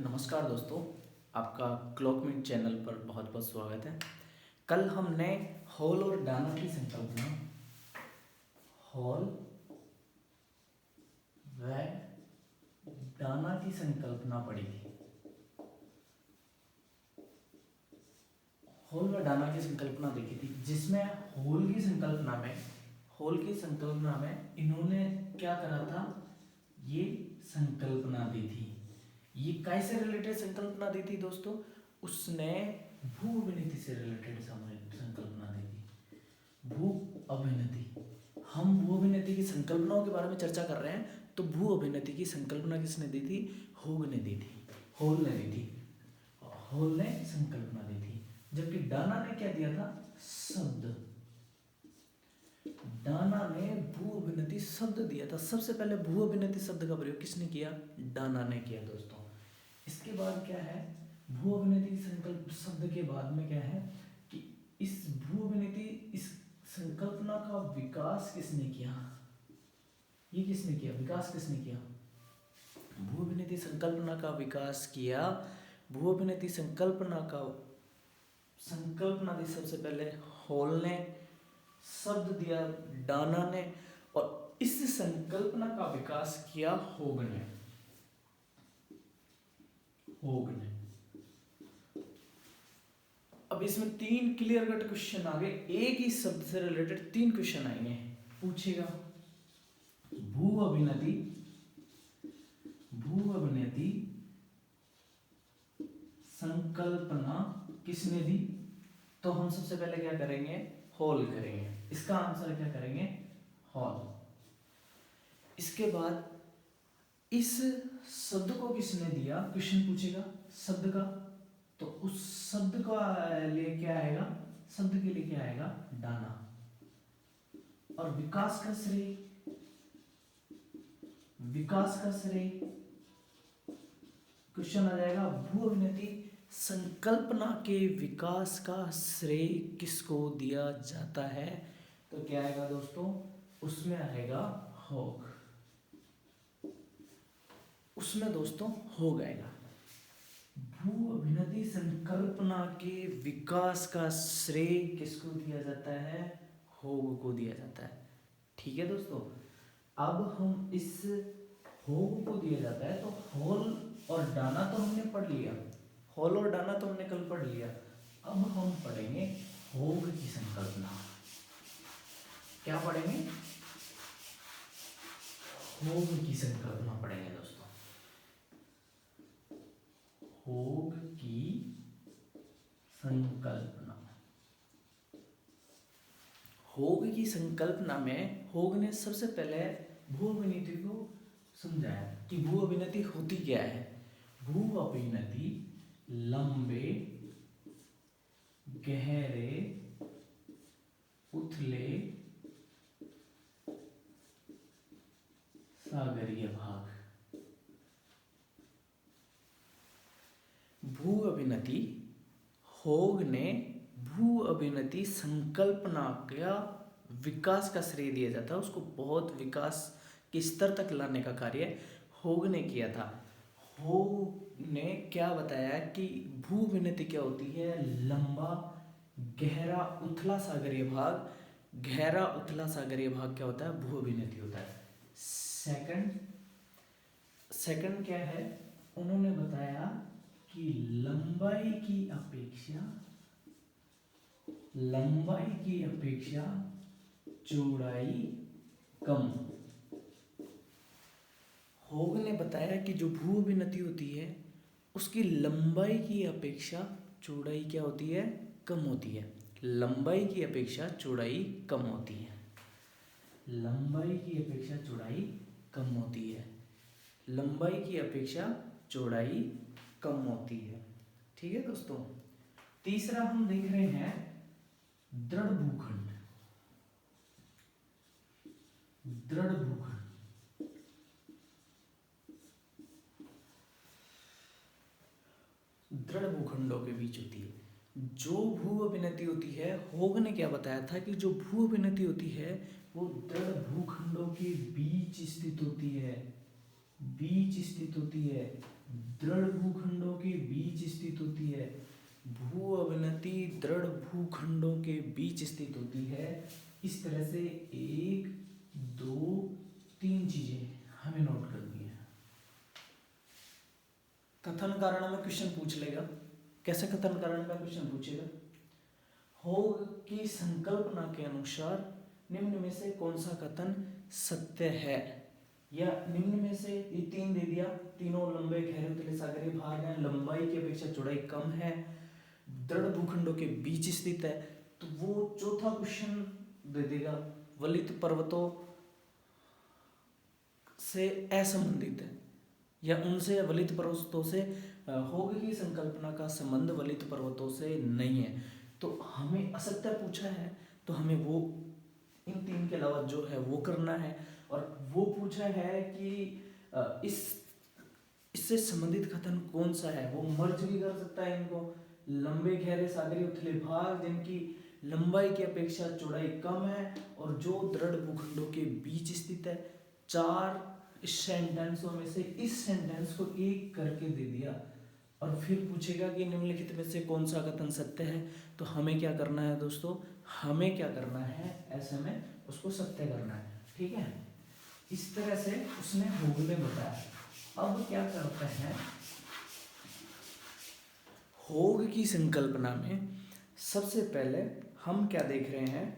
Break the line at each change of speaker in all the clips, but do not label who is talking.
नमस्कार दोस्तों, आपका क्लॉकमेट चैनल पर बहुत बहुत स्वागत है। कल हमने हॉल और डाना की संकल्पना, हॉल व डाना की संकल्पना पढ़ी थी। हॉल व डाना की संकल्पना देखी थी, जिसमें हॉल की संकल्पना में इन्होंने क्या करा था, ये संकल्पना दी थी। ये कैसे रिलेटेड संकल्पना दी थी दोस्तों? उसने भू अभिनीति से रिलेटेड संकल्पना दी थी। भू अभिनीति, हम भू अभिनीति की संकल्पनाओं के बारे में चर्चा कर रहे हैं, तो भू अभिनीति की संकल्पना किसने दी थी? होग ने दी थी, हॉल ने दी थी, हॉल ने संकल्पना दी थी। जबकि डाना ने क्या दिया था? शब्द। डाना ने भू अभिनीति शब्द दिया था। सबसे पहले भू अभिनीति शब्द का प्रयोग किसने किया? डाना ने किया दोस्तों। इसके बाद क्या है? भू अभिनीति संकल्प शब्द के बाद में क्या है कि इस भू अभिनीति, इस संकल्पना का विकास किसने किया? ये किसने किया? विकास किसने किया? भू अभिनीति संकल्पना का विकास किया। भू अभिनीति संकल्पना दी सबसे पहले हॉल ने, शब्द दिया डाना ने, और इस संकल्पना का विकास किया होग ने। अब इसमें 3 क्लियर कट क्वेश्चन आ गए। एक ही शब्द से रिलेटेड 3 क्वेश्चन आएंगे। पूछेगा भू अभिनीति संकल्पना किसने दी? तो हम सबसे पहले क्या करेंगे? हॉल करेंगे। इसका आंसर क्या करेंगे? हॉल। इसके बाद इस शब्द को किसने दिया? क्वेश्चन पूछेगा शब्द का, तो उस शब्द का लिए क्या आएगा? शब्द के लिए क्या आएगा? डाना। और विकास का श्रेय क्वेश्चन आ जाएगा, भू अभिनीति संकल्पना के विकास का श्रेय किसको दिया जाता है? तो क्या आएगा दोस्तों? उसमें आएगा होग। उसमें दोस्तों होग आएगा। भू अभिनीति संकल्पना के विकास का श्रेय किसको दिया जाता है? होग को दिया जाता है। ठीक है दोस्तों। अब हम इस होग को दिया जाता है, तो हॉल और डाना तो हमने पढ़ लिया, हॉल और डाना तो हमने कल पढ़ लिया। अब हम पढ़ेंगे होग की संकल्पना। क्या पढ़ेंगे? होग की संकल्पना पढ़ेंगे दोस्तों। होग की संकल्पना। होग की संकल्पना में होग ने सबसे पहले भू अभिनीति को समझाया कि भू अभिनीति होती क्या है। भू अभिनीति लंबे, गहरे, उथले सागरीय भाग। भू अभिनीति, होग ने भू अभिनीति संकल्पना का विकास का श्रेय दिया जाता है। उसको बहुत विकास के स्तर तक लाने का कार्य होग ने किया था। होग ने क्या बताया कि भू अभिनीति क्या होती है? लंबा, गहरा, उथला सागरीय भाग। गहरा उथला सागरीय भाग क्या होता है? भू अभिनीति होता है। सेकंड क्या है? उन्होंने बताया कि लंबाई की अपेक्षा चौड़ाई कम। होग ने बताया कि जो भू अभिनीति होती है उसकी लंबाई की अपेक्षा चौड़ाई क्या होती है? कम होती है। लंबाई की अपेक्षा चौड़ाई कम होती है। लंबाई की अपेक्षा चौड़ाई कम होती है। लंबाई की अपेक्षा चौड़ाई कम होती है। ठीक है दोस्तों। तीसरा हम देख रहे हैं दृढ़ भूखंड। दृढ़ भूखंड, दृढ़ भूखंडों के बीच होती है जो भू अभिनीति होती है। होग ने क्या बताया था कि जो भू अभिनीति होती है वो दृढ़ भूखंडों के बीच स्थित होती है। बीच स्थित होती है, दृढ़ भूखंडों के बीच स्थित होती है, भू अवनति दृढ़ भूखंडों के बीच स्थित होती है। इस तरह से 1 2 3 चीजें हमें नोट करनी है। कथन कारण में क्वेश्चन पूछ लेगा। कैसे कथन कारण का क्वेश्चन पूछेगा? होग की संकल्पना के अनुसार निम्न में से कौन सा कथन सत्य है, या निम्न में से ये 3 दे दिया, तीनों लंबे गहरे उतले सागरीय भाग हैं, लंबाई की अपेक्षा चौड़ाई कम है, दृढ़ भूखंडों के बीच स्थित है, तो वो चौथा क्वेश्चन दे देगा वलित पर्वतों से असंबंधित है, या उनसे वलित पर्वतों से होग की संकल्पना का संबंध वलित पर्वतों से नहीं है। तो हमें असत्य पूछा है, तो हमें वो इन 3 के अलावा जो है वो करना है। और वो पूछा है कि इससे संबंधित कथन कौन सा है, वो मर्ज भी कर सकता है इनको। लंबे गहरे सागरीय उथले भाग जिनकी लंबाई की अपेक्षा चौड़ाई कम है और जो दृढ़ भूखंडों के बीच स्थित है। 4 सेंटेंसों में से इस सेंटेंस को एक करके दे दिया और फिर पूछेगा कि निम्नलिखित में से कौन सा कथन सत्य है। तो हमें क्या करना है दोस्तों, हमें क्या करना है, ऐसे में उसको सत्य करना है। ठीक है, इस तरह से उसने होग में बताया। अब क्या करते हैं, होग की संकल्पना में सबसे पहले हम क्या देख रहे हैं,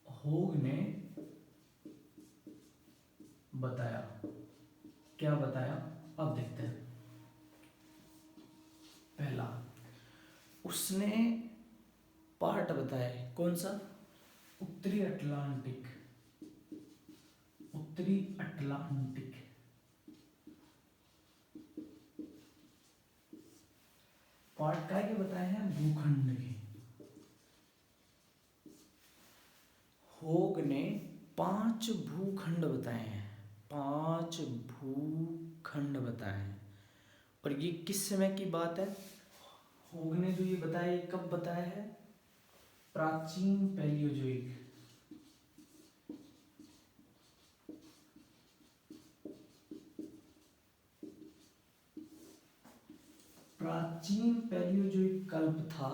होग ने बताया, क्या बताया अब देखते हैं। पहला उसने पार्ट बताया, कौन सा, उत्तरी अटलांटिक, उत्तरी अटलांटिक। पार्ट का के बताए हैं भूखंड के। होग ने 5 भूखंड बताए हैं, 5 भूखंड बताए हैं। और ये किस समय की बात है, होग ने जो ये बताया ये कब बताया है, प्राचीन पैलियोजोइक, प्राचीन पैलियोजोइक कल्प था,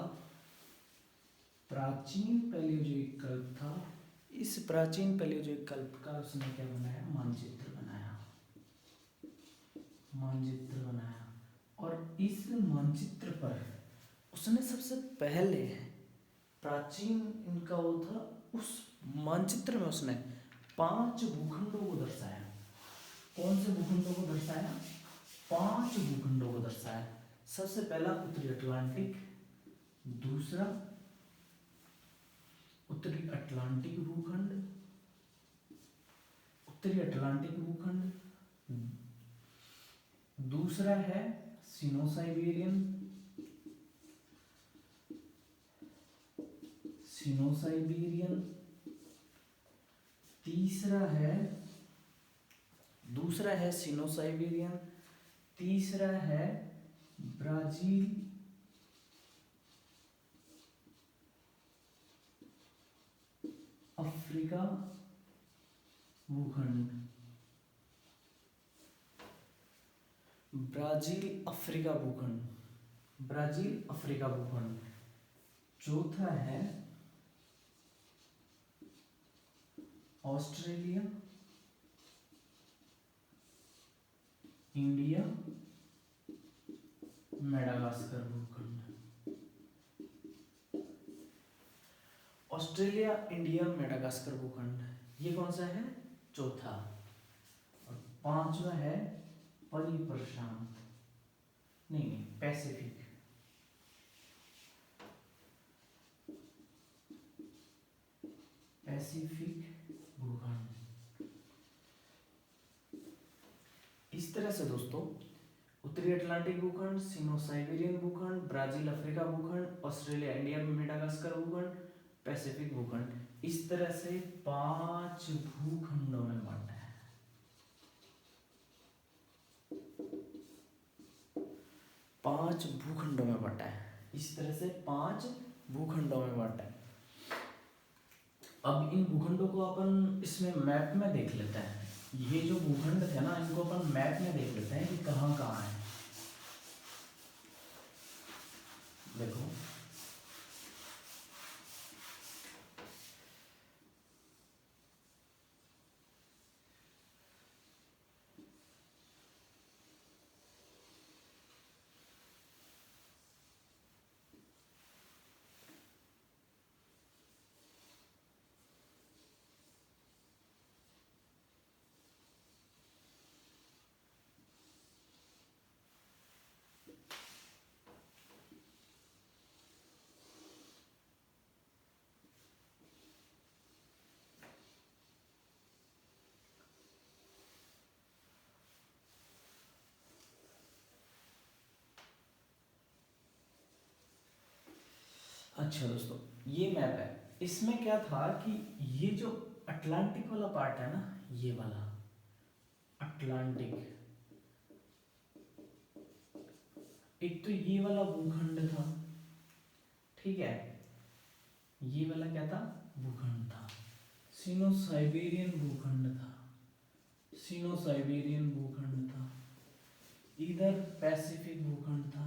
प्राचीन पैलियोजोइक कल्प था। इस प्राचीन पैलियोजोइक कल्प का उसने क्या बनाया, मानचित्र बनाया, मानचित्र बनाया। और इस मानचित्र पर उसने सबसे पहले प्राचीन इनका वो था, उस मानचित्र में उसने 5 भूखंडों को दर्शाया। कौन से भूखंडों को दर्शाया, 5 भूखंडों को दर्शाया। सबसे पहला उत्तरी अटलांटिक, दूसरा उत्तरी अटलांटिक भूखंड, उत्तरी अटलांटिक भूखंड, दूसरा है सिनो-साइबेरियन, सिनो-साइबेरियन, तीसरा है, दूसरा है सिनो-साइबेरियन, तीसरा है ब्राजील अफ्रीका भूखंड, ब्राजील अफ्रीका भूखंड, ब्राजील अफ्रीका भूखंड। चौथा है ऑस्ट्रेलिया इंडिया मेडागास्कर भूखंड, ऑस्ट्रेलिया इंडिया मेडागास्कर भूखंड, ये कौन सा है, चौथा। और 5वां है परिप्रशांत, नहीं पैसिफिक, पैसिफिक भूखंड। इस तरह से दोस्तों उत्तरी अटलांटिक भूखंड, सिनो-साइबेरियन भूखंड, ब्राजील अफ्रीका भूखंड, ऑस्ट्रेलिया इंडिया मेडागास्कर भूखंड, पैसिफिक भूखंड, इस तरह से 5 भूखंडों में बांटा है। 5 भूखंडों में बांटा है, इस तरह से 5 भूखंडों में बांटा है। अब इन भूखंडों को अपन इसमें मैप में देख लेते हैं। ये जो भूखंड थे ना, इनको अपन मैप में देख लेते हैं कि कहाँ कहाँ है। देखो अच्छा दोस्तों, ये मैप है। इसमें क्या था कि ये जो अटलांटिक वाला पार्ट है ना, ये वाला अटलांटिक, एक तो ये वाला भूखंड था, ठीक है, ये वाला क्या था, भूखंड था, सिनो साइबेरियन भूखंड था, सिनो साइबेरियन भूखंड था। इधर पैसिफिक भूखंड था,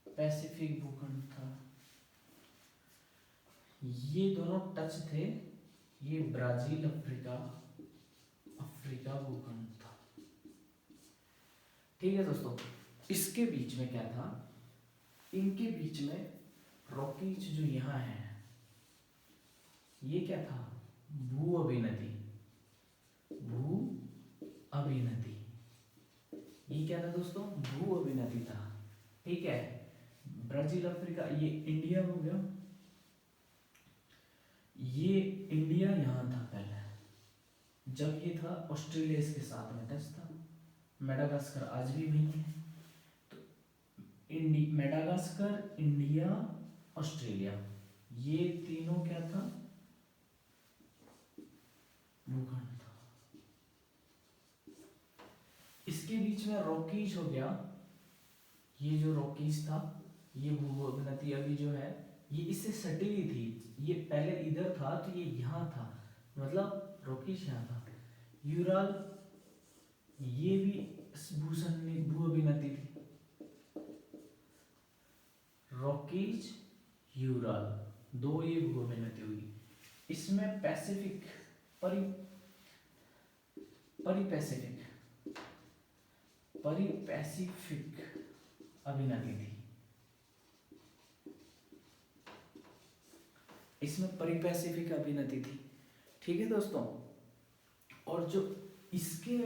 पैसिफिक भूखंड था। ये दोनों टच थे, ये ब्राजील अफ्रीका, अफ्रीका भूखंड था। ठीक है दोस्तों, इसके बीच में क्या था, इनके बीच में रॉकीज जो यहाँ है, ये क्या था, भू अभिनति, भू अभिनति। ये क्या था दोस्तों, भू अभिनति था। ठीक है, ब्राजील अफ्रीका, ये इंडिया हो गया, ये इंडिया यहाँ था पहले, जब ये था ऑस्ट्रेलिया इसके साथ में टच था। मेडागास्कर आज भी वही है, तो मेडागास्कर, इंडिया, ऑस्ट्रेलिया, ये तीनों क्या था, भूखंड था। इसके बीच में रॉकीज हो गया, ये जो रॉकीज था, ये भूअभिनति अभी जो है ये इससे सटी हुई थी, ये पहले इधर था तो ये यहाँ था, मतलब रॉकीज यहाँ था। यूराल, ये भी भूअभिनति थी, रॉकीज, यूराल, दो ये भूअभिनति हुई। इसमें पैसिफिक, परिपैसिफिक अभिनति थी, इसमें परिपैसिफिक अभिनति थी। ठीक है दोस्तों, और जो इसके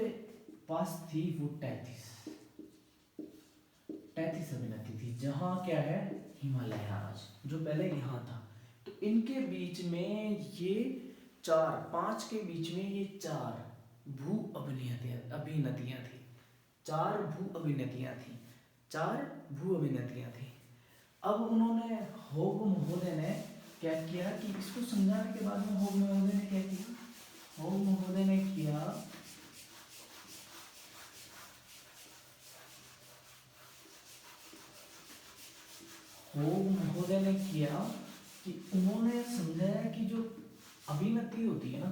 पास थी वो 33 अभिनति थी, जहां क्या है, हिमालय आज, जो पहले यहाँ था। तो इनके बीच में ये 5 के बीच में ये 4 भू अभिनतियां थी, 4 भू अभिनतियां थी, 4 भू अभिनतियां थी। अब उन्होंने, होग महोदय ने क्या किया कि इसको समझाने के बाद में होग महोदय ने क्या किया, होग महोदय ने किया होग महोदय ने किया कि उन्होंने समझाया कि जो अभिनति होती है ना,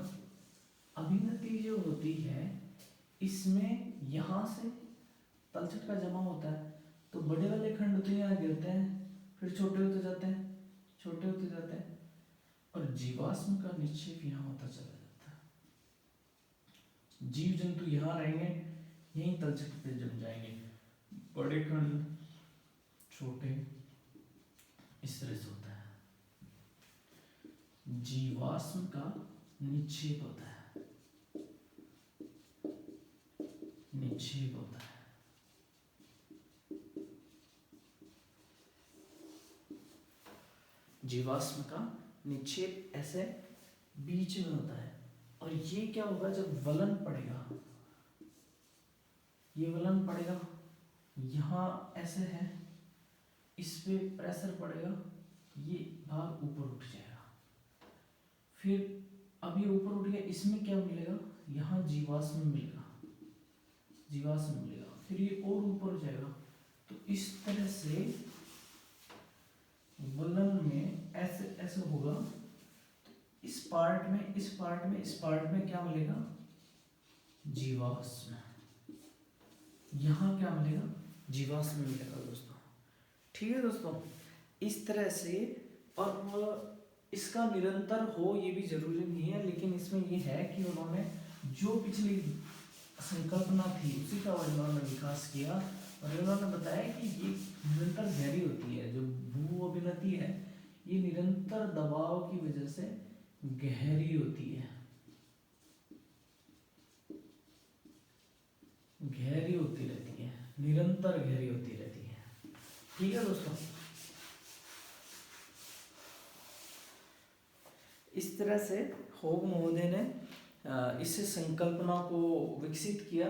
अभिनति जो होती है, इसमें यहाँ से तलछट का जमा होता है, तो बड़े वाले खंड तो यहाँ गिरते हैं, फिर छोटे होते जाते हैं, छोटे होते जाते हैं, और जीवाश्म का निक्षेप यहाँ होता चला जाता है। जीव जंतु यहाँ रहेंगे, यहीं तलछट पे जम जाएंगे, बड़े खंड, छोटे, इस तरह से होता है। जीवाश्म का निक्षेप होता है, निक्षेप होता है। जीवाश्म का निक्षेप ऐसे बीच में होता है, और ये क्या होगा, जब वलन पड़ेगा, ये वलन पड़ेगा, यहाँ ऐसे है, इस पे प्रेशर पड़ेगा, ये भाग ऊपर उठ जाएगा, फिर अब ये ऊपर उठ गया, इसमें क्या मिलेगा, यहाँ जीवाश्म मिलेगा, जीवाश्म मिलेगा, फिर ये और ऊपर जाएगा। तो इस तरह से वलन में ऐसे ऐसे होगा, इस पार्ट में क्या मिलेगा, जीवाश्म। यहाँ क्या मिलेगा, जीवाश्म मिलेगा दोस्तों। ठीक है दोस्तों, इस तरह से। और इसका निरंतर हो ये भी जरूरी नहीं है, लेकिन इसमें ये है कि उन्होंने जो पिछली संकल्पना थी उसी का इन्होंने विकास किया, और इन्होंने बताया कि ये निरंतर गहरी होती है। जो भू अभिनति है ये निरंतर दबाव की वजह से गहरी होती है, गहरी होती रहती है, निरंतर गहरी होती रहती है। ठीक है दोस्तों, इस तरह से होग महोदय ने इस संकल्पना को विकसित किया,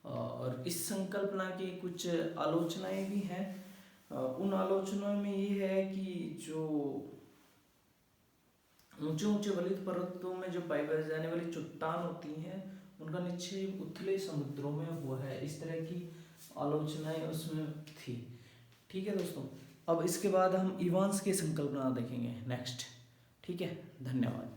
और इस संकल्पना की कुछ आलोचनाएं भी हैं। उन आलोचनाओं में ये है कि जो ऊंचे ऊंचे वलित पर्वतों में जो पाई जाने वाली चट्टान होती हैं उनका निक्षेप उथले समुद्रों में हुआ है, इस तरह की आलोचनाएं उसमें थी। ठीक है दोस्तों, अब इसके बाद हम इवांस की संकल्पना देखेंगे नेक्स्ट। ठीक है, धन्यवाद।